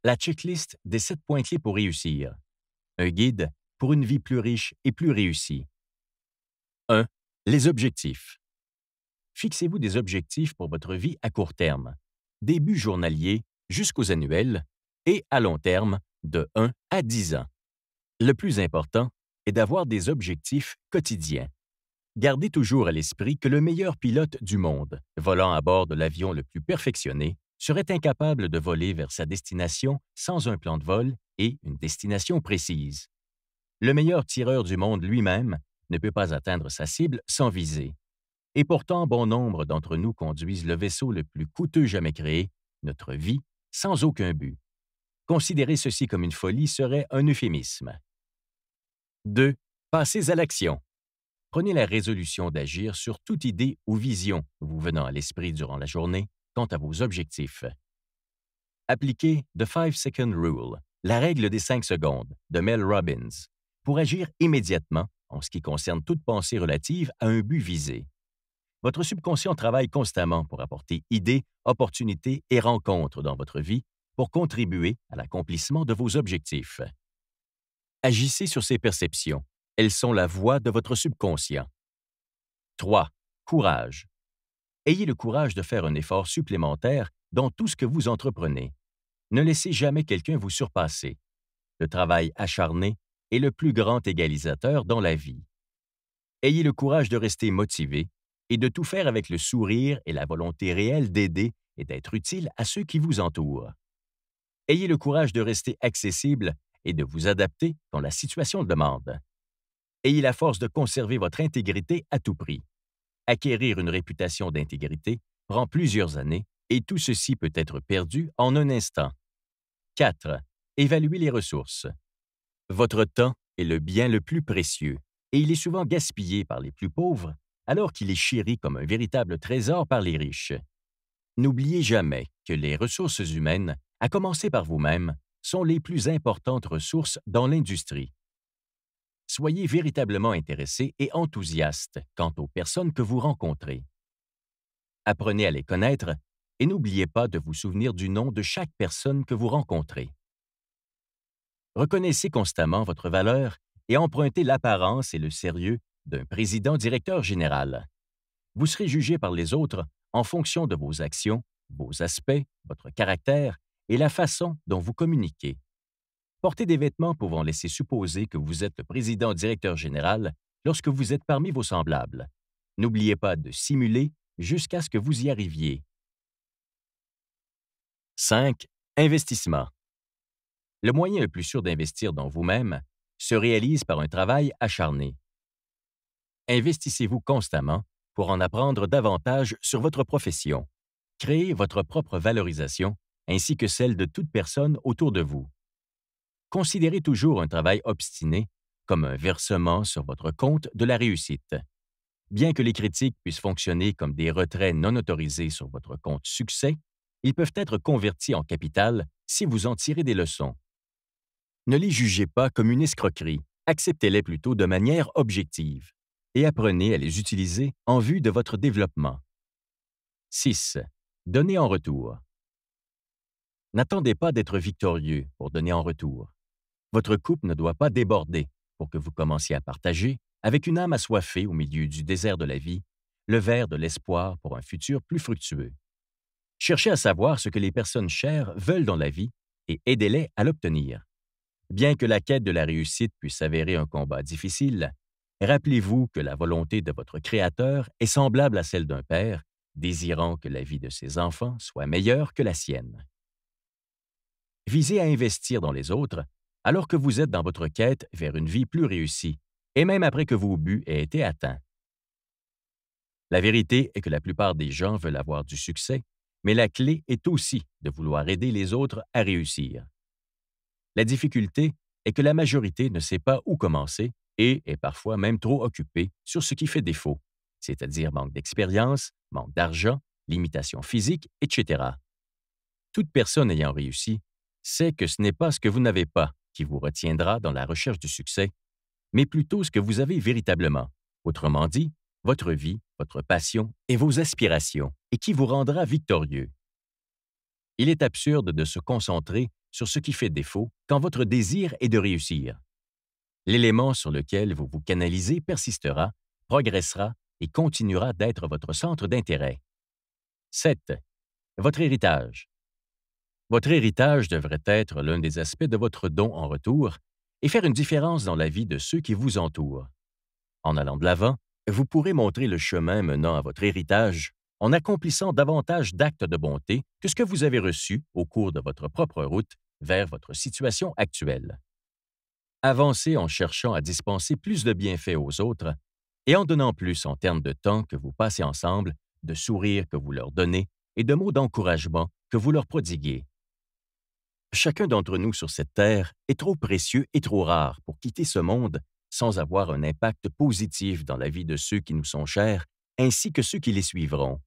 La checklist des 7 points clés pour réussir. Un guide pour une vie plus riche et plus réussie. 1. Les objectifs. Fixez-vous des objectifs pour votre vie à court terme, des buts journaliers jusqu'aux annuels et à long terme de 1 à 10 ans. Le plus important est d'avoir des objectifs quotidiens. Gardez toujours à l'esprit que le meilleur pilote du monde, volant à bord de l'avion le plus perfectionné, serait incapable de voler vers sa destination sans un plan de vol et une destination précise. Le meilleur tireur du monde lui-même ne peut pas atteindre sa cible sans viser. Et pourtant, bon nombre d'entre nous conduisent le vaisseau le plus coûteux jamais créé, notre vie, sans aucun but. Considérer ceci comme une folie serait un euphémisme. 2. Passez à l'action. Prenez la résolution d'agir sur toute idée ou vision vous venant à l'esprit durant la journée quant à vos objectifs. Appliquez The 5-Second Rule, la règle des 5 secondes, de Mel Robbins, pour agir immédiatement en ce qui concerne toute pensée relative à un but visé. Votre subconscient travaille constamment pour apporter idées, opportunités et rencontres dans votre vie pour contribuer à l'accomplissement de vos objectifs. Agissez sur ces perceptions. Elles sont la voix de votre subconscient. 3. Courage. Ayez le courage de faire un effort supplémentaire dans tout ce que vous entreprenez. Ne laissez jamais quelqu'un vous surpasser. Le travail acharné est le plus grand égalisateur dans la vie. Ayez le courage de rester motivé et de tout faire avec le sourire et la volonté réelle d'aider et d'être utile à ceux qui vous entourent. Ayez le courage de rester accessible et de vous adapter quand la situation le demande. Ayez la force de conserver votre intégrité à tout prix. Acquérir une réputation d'intégrité prend plusieurs années et tout ceci peut être perdu en un instant. 4. Évaluez les ressources. Votre temps est le bien le plus précieux et il est souvent gaspillé par les plus pauvres alors qu'il est chéri comme un véritable trésor par les riches. N'oubliez jamais que les ressources humaines, à commencer par vous-même, sont les plus importantes ressources dans l'industrie. Soyez véritablement intéressé et enthousiaste quant aux personnes que vous rencontrez. Apprenez à les connaître et n'oubliez pas de vous souvenir du nom de chaque personne que vous rencontrez. Reconnaissez constamment votre valeur et empruntez l'apparence et le sérieux d'un président-directeur général. Vous serez jugé par les autres en fonction de vos actions, vos aspects, votre caractère et la façon dont vous communiquez. Portez des vêtements pouvant laisser supposer que vous êtes le président-directeur général lorsque vous êtes parmi vos semblables. N'oubliez pas de simuler jusqu'à ce que vous y arriviez. 5. Investissement. Le moyen le plus sûr d'investir dans vous-même se réalise par un travail acharné. Investissez-vous constamment pour en apprendre davantage sur votre profession. Créez votre propre valorisation ainsi que celle de toute personne autour de vous. Considérez toujours un travail obstiné comme un versement sur votre compte de la réussite. Bien que les critiques puissent fonctionner comme des retraits non autorisés sur votre compte succès, ils peuvent être convertis en capital si vous en tirez des leçons. Ne les jugez pas comme une escroquerie, acceptez-les plutôt de manière objective et apprenez à les utiliser en vue de votre développement. 6. Donnez en retour. N'attendez pas d'être victorieux pour donner en retour. Votre coupe ne doit pas déborder pour que vous commenciez à partager, avec une âme assoiffée au milieu du désert de la vie, le verre de l'espoir pour un futur plus fructueux. Cherchez à savoir ce que les personnes chères veulent dans la vie et aidez-les à l'obtenir. Bien que la quête de la réussite puisse s'avérer un combat difficile, rappelez-vous que la volonté de votre Créateur est semblable à celle d'un père, désirant que la vie de ses enfants soit meilleure que la sienne. Visez à investir dans les autres alors que vous êtes dans votre quête vers une vie plus réussie, et même après que vos buts aient été atteints. La vérité est que la plupart des gens veulent avoir du succès, mais la clé est aussi de vouloir aider les autres à réussir. La difficulté est que la majorité ne sait pas où commencer et est parfois même trop occupée sur ce qui fait défaut, c'est-à-dire manque d'expérience, manque d'argent, limitations physiques, etc. Toute personne ayant réussi sait que ce n'est pas ce que vous n'avez pas qui vous retiendra dans la recherche du succès, mais plutôt ce que vous avez véritablement, autrement dit, votre vie, votre passion et vos aspirations, et qui vous rendra victorieux. Il est absurde de se concentrer sur ce qui fait défaut quand votre désir est de réussir. L'élément sur lequel vous vous canalisez persistera, progressera et continuera d'être votre centre d'intérêt. 7. Votre héritage. Votre héritage devrait être l'un des aspects de votre don en retour et faire une différence dans la vie de ceux qui vous entourent. En allant de l'avant, vous pourrez montrer le chemin menant à votre héritage en accomplissant davantage d'actes de bonté que ce que vous avez reçu au cours de votre propre route vers votre situation actuelle. Avancez en cherchant à dispenser plus de bienfaits aux autres et en donnant plus en termes de temps que vous passez ensemble, de sourires que vous leur donnez et de mots d'encouragement que vous leur prodiguez. Chacun d'entre nous sur cette terre est trop précieux et trop rare pour quitter ce monde sans avoir un impact positif dans la vie de ceux qui nous sont chers ainsi que ceux qui les suivront.